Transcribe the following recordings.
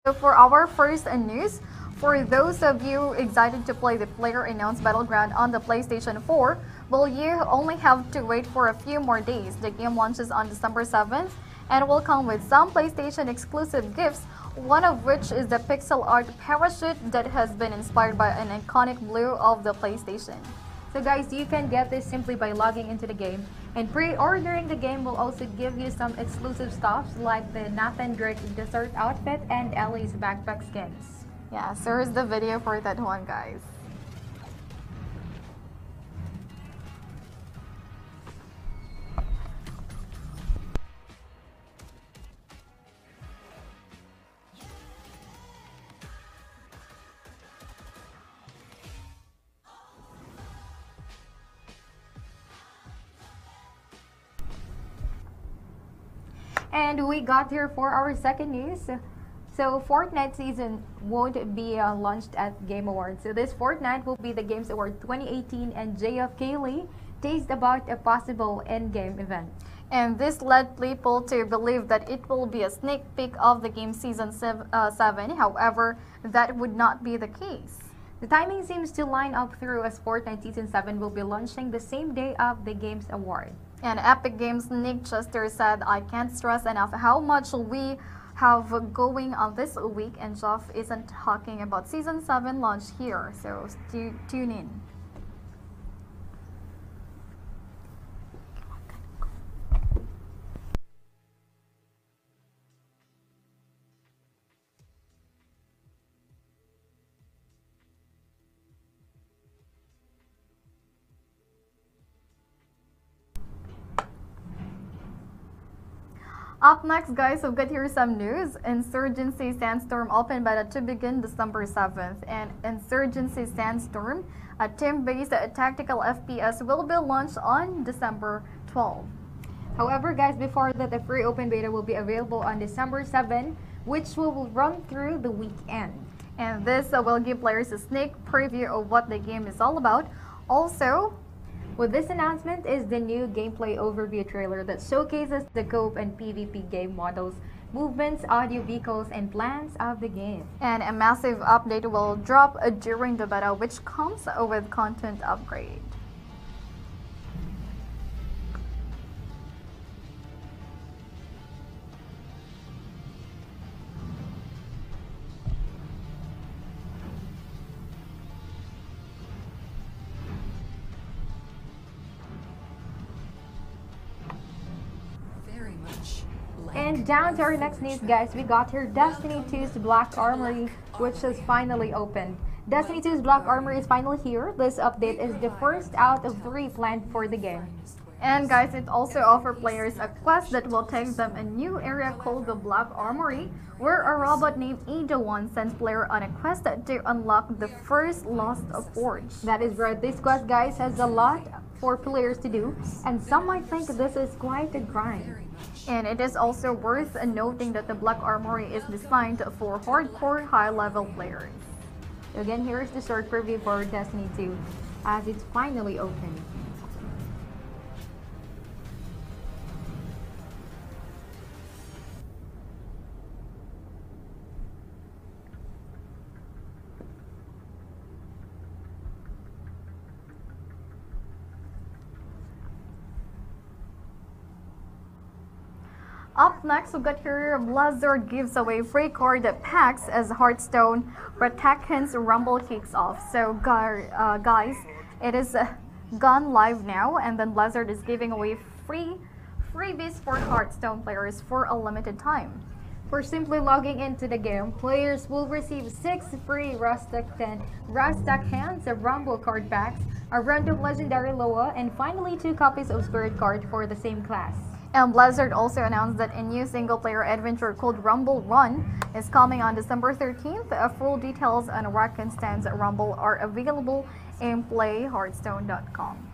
So for our first news, for those of you excited to play the player-announced Battleground on the PlayStation 4, well, you only have to wait for a few more days. The game launches on December 7th and will come with some PlayStation exclusive gifts, one of which is the pixel art parachute that has been inspired by an iconic blue of the PlayStation. So guys, you can get this simply by logging into the game, and pre-ordering the game will also give you some exclusive stuff like the Nathan Drake dessert outfit and Ellie's backpack skins. Yeah, so here's the video for that one, guys. And we got here for our second news. So Fortnite season won't be launched at Game Awards. So this Fortnite will be the Games Award 2018, and JFK Lee teased about a possible in-game event. And this led people to believe that it will be a sneak peek of the game season 7. However, that would not be the case. The timing seems to line up through, as Fortnite Season 7 will be launching the same day of the Games Award. And Epic Games' Nick Chester said, "I can't stress enough how much we have going on this week, and Jeff isn't talking about Season 7 launch here, so tune in." Up next, guys, we've got here some news. Insurgency Sandstorm open beta to begin December 7th. And Insurgency Sandstorm, a team-based tactical FPS, will be launched on December 12th. However, guys, before that, the free open beta will be available on December 7th, which will run through the weekend. And this will give players a sneak preview of what the game is all about. Also, with this announcement is the new gameplay overview trailer that showcases the co-op and PvP game models, movements, audio, vehicles, and plans of the game. And a massive update will drop during the beta, which comes with content upgrade. And down to our next news, guys, we got here Destiny 2's Black Armory, which is finally opened. Destiny 2's Black Armory is finally here. This update is the first out of 3 planned for the game. And guys, it also offers players a quest that will take them a new area called the Black Armory, where a robot named Ada1 sends player on a quest to unlock the first Lost Forge. That is right, this quest, guys, has a lot for players to do, and some might think this is quite a grind. And it is also worth noting that the Black Armory is designed for hardcore high-level players. Again, here's the short preview for Destiny 2 as it's finally open. Up next, we've got here Blizzard gives away free card packs as Hearthstone Protections Rumble kicks off. So guys, it is gone live now, and then Blizzard is giving away freebies for Hearthstone players for a limited time. For simply logging into the game, players will receive 6 free Rastak Hands of Rumble card packs, a random legendary Loa, and finally 2 copies of Spirit card for the same class. And Blizzard also announced that a new single-player adventure called Rumble Run is coming on December 13th. Full details on Rakenstan's Rumble are available in playhearthstone.com.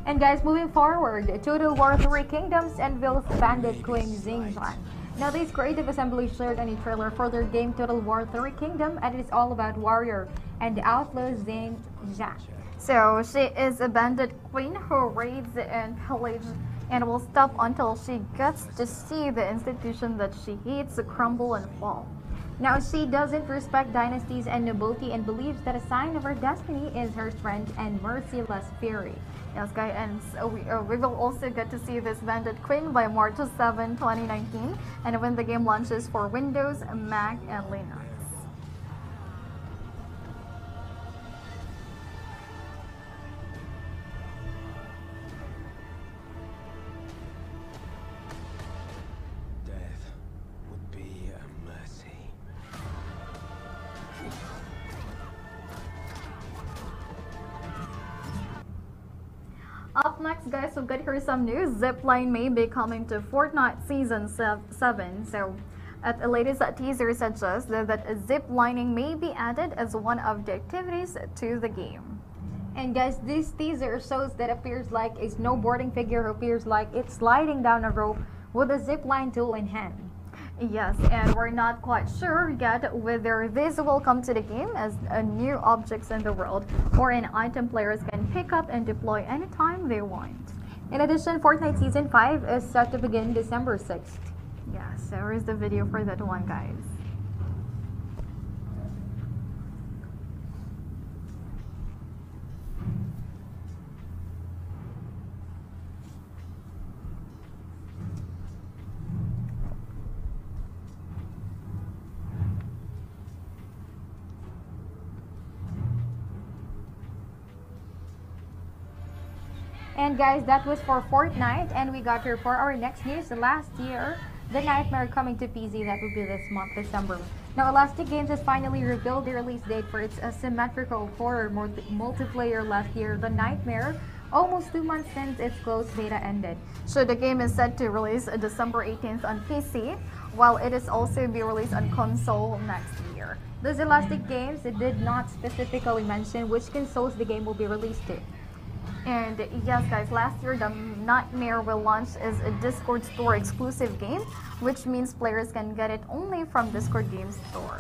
And guys, moving forward, Total War 3 Kingdoms unveils Bandit Queen Xingjiang. Now, this creative assembly shared a new trailer for their game Total War 3 Kingdom, and it is all about warrior and outlaw Xingjiang. So, she is a bandit queen who raids and pillages and will stop until she gets to see the institution that she hates crumble and fall. Now, she doesn't respect dynasties and nobility and believes that a sign of her destiny is her strength and merciless fury. Yes, guys, and so we will also get to see this Bandit Queen by March 7, 2019, and when the game launches for Windows, Mac, and Linux. Up next, guys, we've got here some news. Zipline may be coming to Fortnite Season 7. So, at the latest teaser suggests that zip lining may be added as one of the activities to the game. And guys, this teaser shows that appears like a snowboarding figure who appears like it's sliding down a rope with a zip line tool in hand. Yes, and we're not quite sure yet whether this will come to the game as new objects in the world or an item players can pick up and deploy anytime they want. In addition, Fortnite Season 5 is set to begin December 6th. Yeah, so here's the video for that one, guys. And guys, that was for Fortnite, and we got here for our next news. Last year, The Nightmare coming to PC, that will be this month, December. Now, Elastic Games has finally revealed the release date for its asymmetrical horror multiplayer last year, The Nightmare, almost 2 months since its closed beta ended. So the game is set to release December 18th on PC, while it is also be released on console next year. Those Elastic Games did not specifically mention which consoles the game will be released to. And yes, guys, last year The Nightmare will launch as a Discord Store exclusive game, which means players can get it only from Discord Game Store.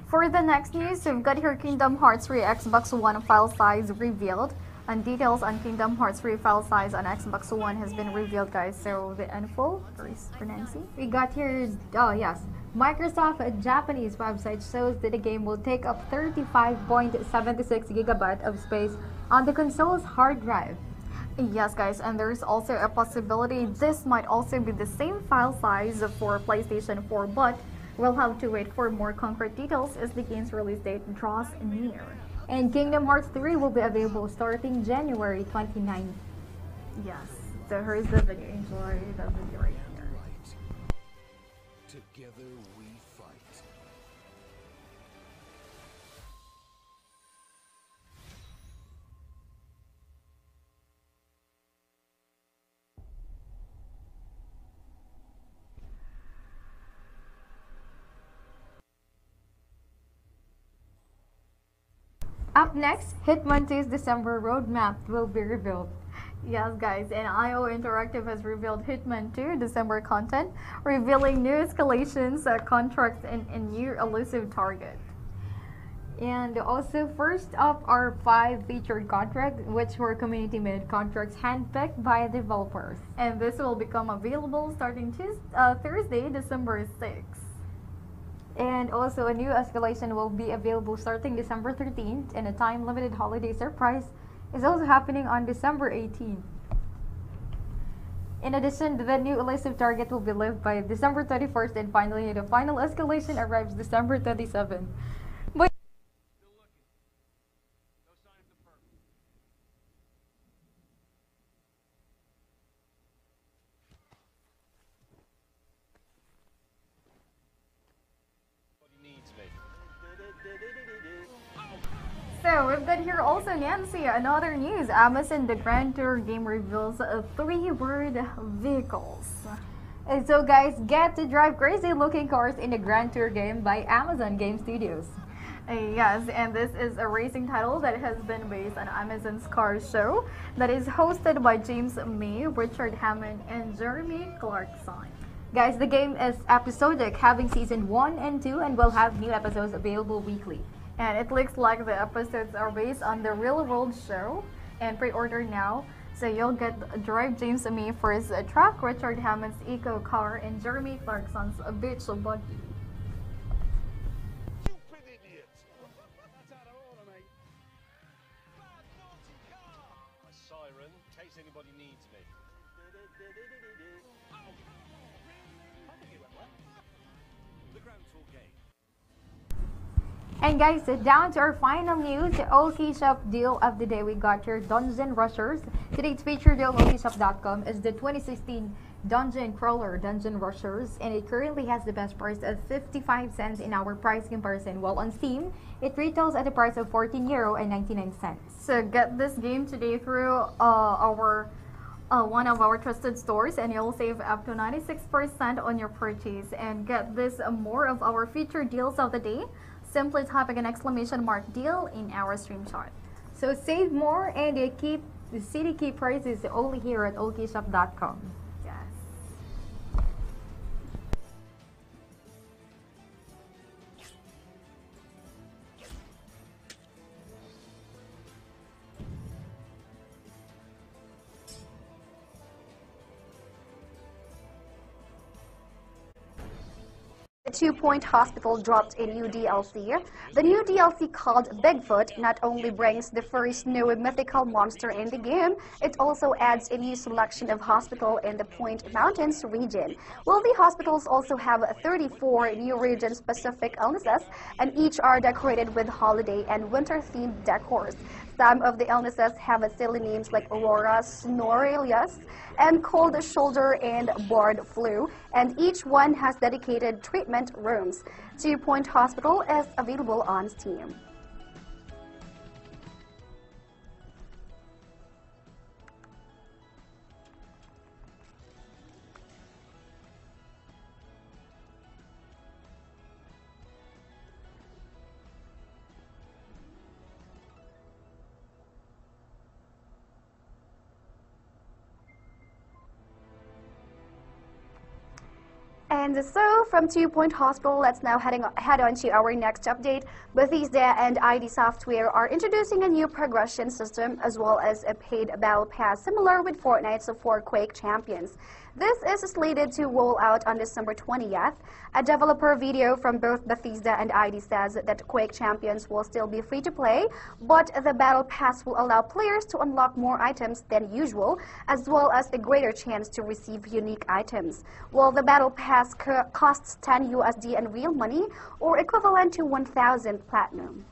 For the next news, we've got here Kingdom Hearts 3 Xbox One file size revealed. And details on Kingdom Hearts 3 file size on Xbox One has been revealed, guys. So the info for Nancy. We got here, oh yes, Microsoft Japanese website shows that the game will take up 35.76 gigabyte of space on the console's hard drive. Yes, guys, and there's also a possibility this might also be the same file size for PlayStation 4, but we'll have to wait for more concrete details as the game's release date draws near. And Kingdom Hearts 3 will be available starting January 29th. Yes, so here's the video. Enjoy the video right here. Together we fight. Up next, Hitman 2's December roadmap will be revealed. Yes, guys, and IO Interactive has revealed Hitman 2 December content, revealing new escalations, contracts, and a new elusive target. And also, first up are 5 featured contracts, which were community-made contracts handpicked by developers. And this will become available starting Thursday, December 6th. And also, a new escalation will be available starting December 13th, and a time-limited holiday surprise is also happening on December 18th. In addition, the new elusive target will be lived by December 31st, and finally, the final escalation arrives December 27th. But So we've got here also Nancy, another news. Amazon the Grand Tour game reveals 3 word vehicles. And so guys, get to drive crazy looking cars in the Grand Tour game by Amazon Game Studios. Yes, and this is a racing title that has been based on Amazon's car show that is hosted by James May, Richard Hammond, and Jeremy Clarkson. Guys, the game is episodic, having season 1 and 2, and will have new episodes available weekly. And it looks like the episodes are based on the real world show, and pre-order now. So you'll get drive James May for his truck, Richard Hammond's eco car, and Jeremy Clarkson's beach buggy. Stupid idiot! That's out of order, mate. Bad naughty car! A siren, in case anybody needs me. Oh, I think it went well. The Grand Tour game. And guys, down to our final news, the Allkeyshop deal of the day. We got your Dungeon Rushers. Today's featured deal on Allkeyshop.com is the 2016 Dungeon Crawler Dungeon Rushers, and it currently has the best price of 55 cents in our price comparison, while on Steam, it retails at the price of €14.99. So get this game today through one of our trusted stores, and you'll save up to 96% on your purchase. And get this more of our featured deals of the day. Simply typing an exclamation mark deal in our stream chart. So save more and keep the city key prices only here at Allkeyshop.com. Yes. The 2 Point Hospital dropped a new DLC. The new DLC called Bigfoot not only brings the first new mythical monster in the game, it also adds a new selection of hospital in the Point Mountains region. Well, the hospitals also have 34 new region-specific illnesses, and each are decorated with holiday and winter-themed decors. Some of the illnesses have silly names like Aurora, Snorelius, and cold shoulder and bird flu, and each one has dedicated treatment rooms. 2 Point Hospital is available on Steam. And so from 2 Point Hospital, let's now head on to our next update. Bethesda and ID Software are introducing a new progression system as well as a paid battle pass similar with Fortnite's for Quake Champions. This is slated to roll out on December 20th. A developer video from both Bethesda and ID says that Quake Champions will still be free to play, but the Battle Pass will allow players to unlock more items than usual, as well as a greater chance to receive unique items. While the Battle Pass costs 10 USD in real money, or equivalent to 1,000 platinum.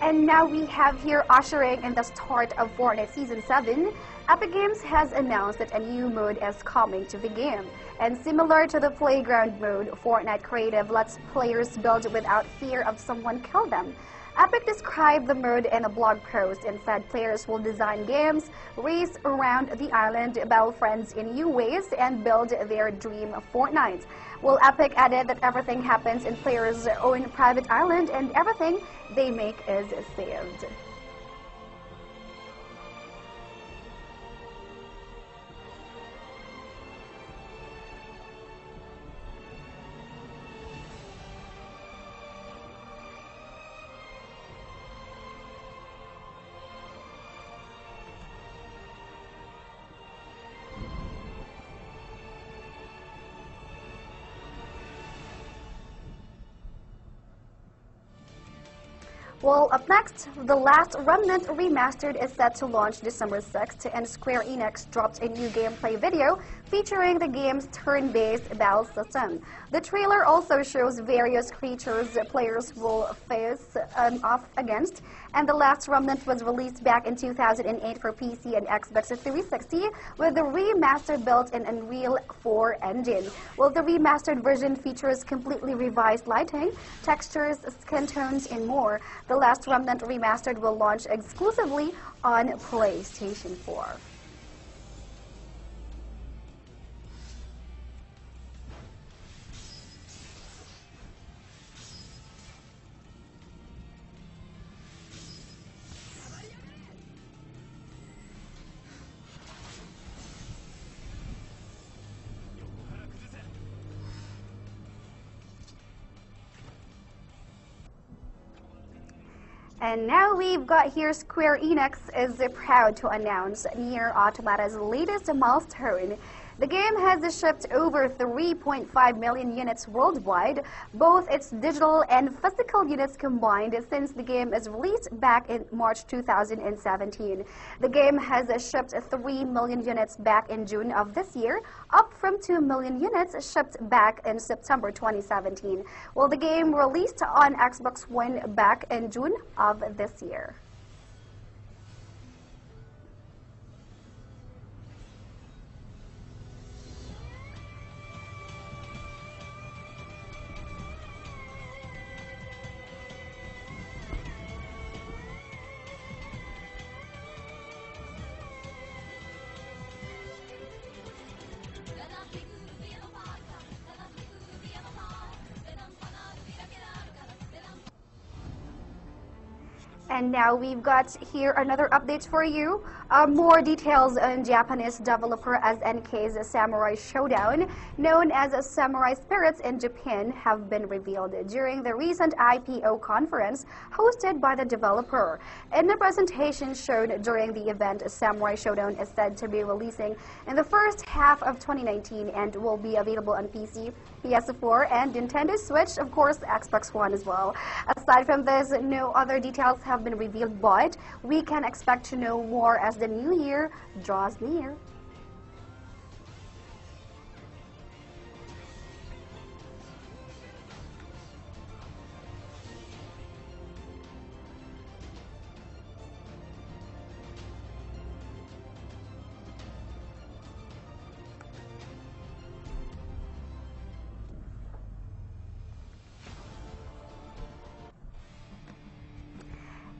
And now we have here ushering in the start of Fortnite Season 7, Epic Games has announced that a new mode is coming to the game. And similar to the Playground mode, Fortnite Creative lets players build without fear of someone kill them. Epic described the mode in a blog post and said players will design games, race around the island, battle friends in new ways, and build their dream Fortnite. Well, Epic added that everything happens in players' own private island and everything they make is saved. Well, up next, The Last Remnant Remastered is set to launch December 6th, and Square Enix dropped a new gameplay video featuring the game's turn-based battle system. The trailer also shows various creatures players will face off against, and The Last Remnant was released back in 2008 for PC and Xbox 360 with the remaster built in Unreal 4 engine. Well, the remastered version features completely revised lighting, textures, skin tones, and more. The Last Remnant Remastered will launch exclusively on PlayStation 4. And now we've got here Square Enix is proud to announce Nier Automata's latest milestone. The game has shipped over 3.5 million units worldwide, both its digital and physical units combined, since the game is released back in March 2017. The game has shipped 3 million units back in June of this year, up from 2 million units shipped back in September 2017. Well, the game released on Xbox One back in June of this year. And now we've got here another update for you. More details on Japanese developer as NK's Samurai Showdown, known as Samurai Spirits in Japan, have been revealed during the recent IPO conference hosted by the developer. In the presentation shown during the event, Samurai Showdown is said to be releasing in the first half of 2019 and will be available on PC, PS4, and Nintendo Switch, of course, Xbox One as well. Aside from this, no other details have been revealed, but we can expect to know more as the new year draws near.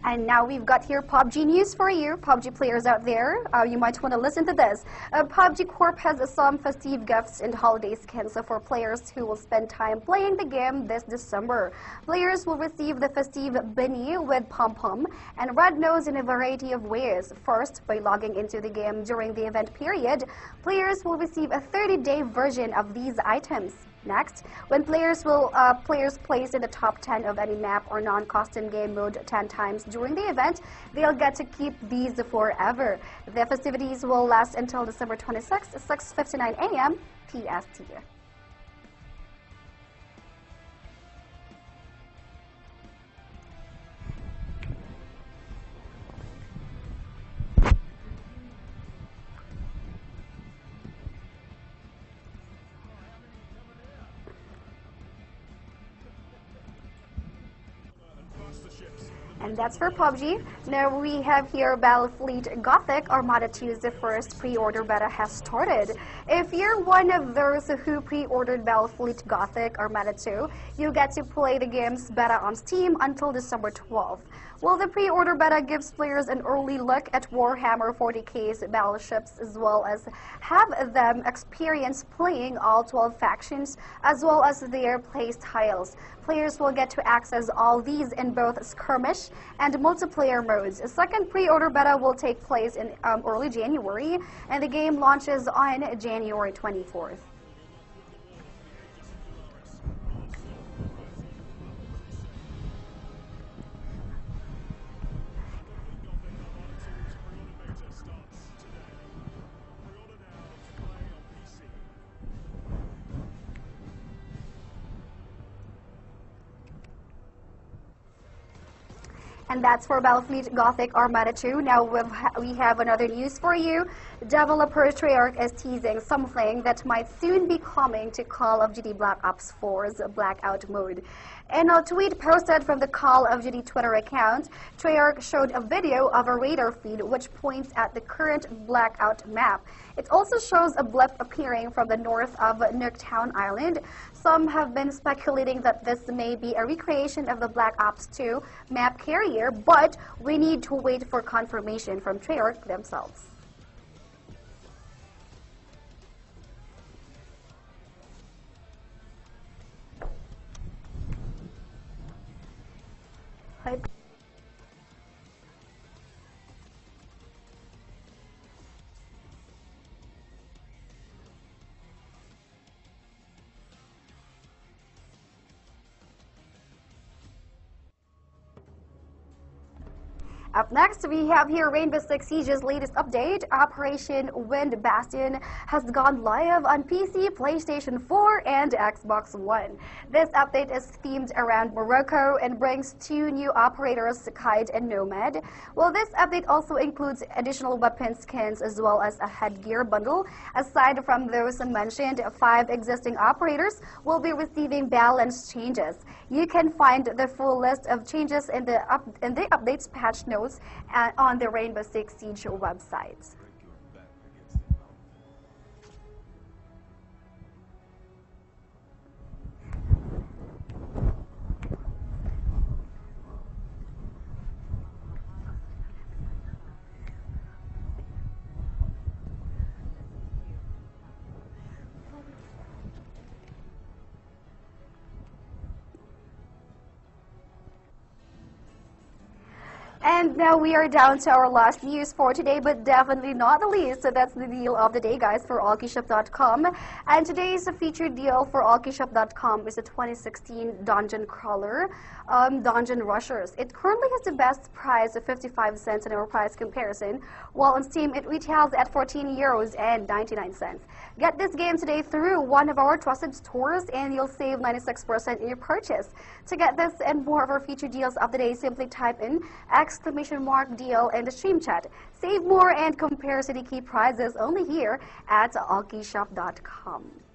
And now we've got here PUBG news for you, PUBG players out there. You might want to listen to this. PUBG Corp has some festive gifts and holiday skins for players who will spend time playing the game this December. Players will receive the festive beanie with pom-pom and red nose in a variety of ways. First, by logging into the game during the event period, players will receive a 30-day version of these items. Next, when players place in the top 10 of any map or non-custom game mode 10 times during the event, they'll get to keep these forever. The festivities will last until December 26th, 6:59 a.m. PST. And that's for PUBG. Now we have here Battlefleet Gothic Armada 2's first pre-order beta has started. If you're one of those who pre-ordered Battlefleet Gothic Armada 2, you get to play the game's beta on Steam until December 12th. Well, the pre-order beta gives players an early look at Warhammer 40k's battleships, as well as have them experience playing all 12 factions, as well as their play styles. Players will get to access all these in both skirmish and multiplayer modes. A second pre-order beta will take place in early January, and the game launches on January 24th. And that's for Battlefleet Gothic Armada 2. Now we have another news for you. Developer Treyarch is teasing something that might soon be coming to Call of Duty Black Ops 4's Blackout mode. In a tweet posted from the Call of Duty Twitter account, Treyarch showed a video of a radar feed which points at the current Blackout map. It also shows a blip appearing from the north of Nuketown Island. Some have been speculating that this may be a recreation of the Black Ops 2 map carrier, but we need to wait for confirmation from Treyarch themselves. Up next, we have here Rainbow Six Siege's latest update. Operation Wind Bastion has gone live on PC, PlayStation 4, and Xbox One. This update is themed around Morocco and brings 2 new operators, Kite and Nomad. Well, this update also includes additional weapon skins as well as a headgear bundle. Aside from those mentioned, 5 existing operators will be receiving balance changes. You can find the full list of changes in the update's patch notes on the Rainbow Six Siege website. And now we are down to our last news for today, but definitely not the least. So that's the deal of the day, guys, for Allkeyshop.com. And today's featured deal for Allkeyshop.com is a 2016 Dungeon Crawler, Dungeon Rushers. It currently has the best price of 55 cents in our price comparison, while on Steam it retails at €14.99. Get this game today through one of our trusted stores, and you'll save 96% in your purchase. To get this and more of our featured deals of the day, simply type in !deal in the stream chat. Save more and compare city key prices only here at Allkeyshop.com.